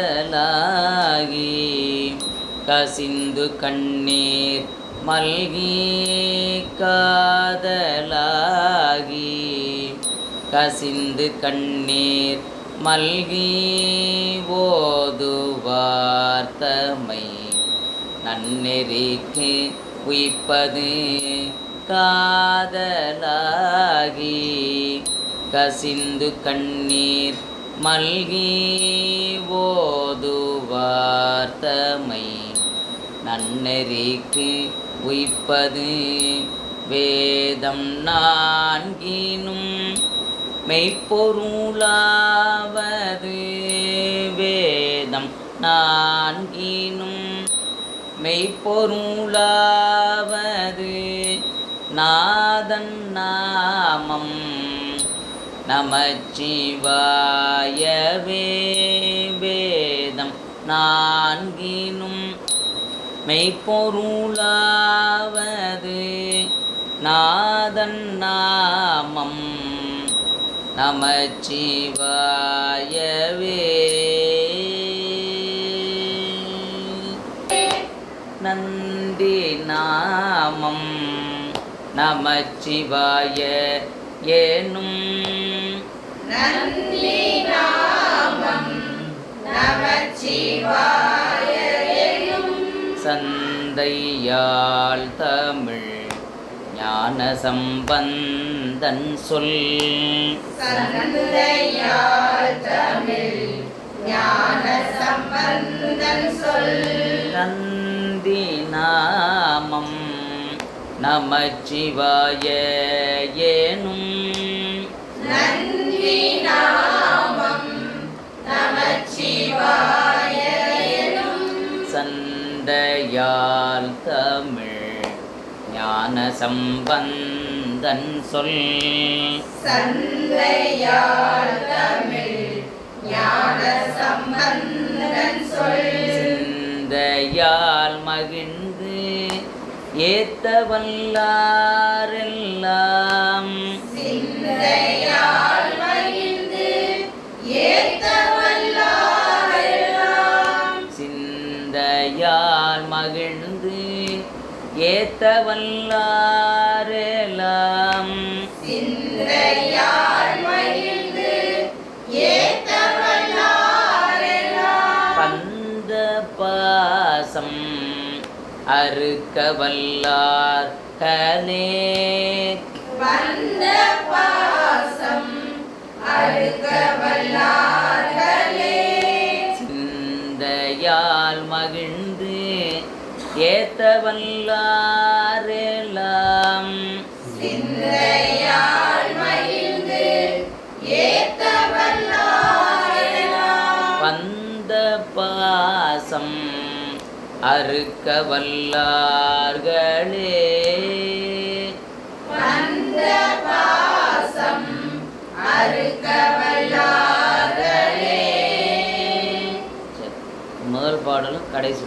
காதலாகி கசிந்து கண்ணீர் மல்கி காதலாகி கசிந்து கண்ணீர் மல்கி ஓதுவார் தம்மை நன்னெறிக்கு உய்ப்பது காதலாகி கசிந்து கண்ணீர் மல்கி ஓதுவார் தம்மை நன்னெறிக்கு உய்ப்பது வேதம் நான்கினும் மெய்ப்பொருளாவது வேதம் நான்கினும் மெய்ப்பொருளாவது நாதன் நாமம் நமச்சிவாயவே வேதம் நான்கினும் மெய்ப்பொருளாவது நாதன் நாமம் நமச்சிவாயவே நந்தி நாமம் நமச்சிவாய ஏனும் நந்தி நாமம் நமச்சிவாய ஏனும் சந்தையால் தமிழ் ஞான சம்பந்தன் சொல் சந்தையால் தமிழ் ஞான சம்பந்தன் சொல் நந்தி நாமம் நமச்சிவாய ஏனும் நந்தி நாமம் நமச்சிவாய ஏனும் சந்தையால் தமிழ் ஞான சம்பந்தன் சொல் சந்தையால் தமிழ் ஞான சம்பந்தன் சொல் சிந்தையால் மகிழ்ந்து ஏத்த வல்லாரெல்லாம் சிந்தையால் மகிழ்ந்து ஏத்த வல்லாரெல்லாம் சிந்தையால் மகிழ்ந்து ஏத்த வல்லாரெல்லாம் சிந்தையால் மகிழ்ந்து ஏத்த வல்லாரெல்லாம் பந்த பாசம் அறுக்க வல்லார்களே வந்த பாசம் அறுக்க வல்லார்களே சிந்தையால் மகிழ்ந்து ஏத்த வல்லாரெல்லாம் சிந்தையால் மகிழ்ந்து ஏத்த வல்லாரெல்லாம் வந்த பாசம் அறுக்க வல்லார்களே வந்த பாசம் அறுக்க வல்லார்களே முதல் பாடலும் கடைசி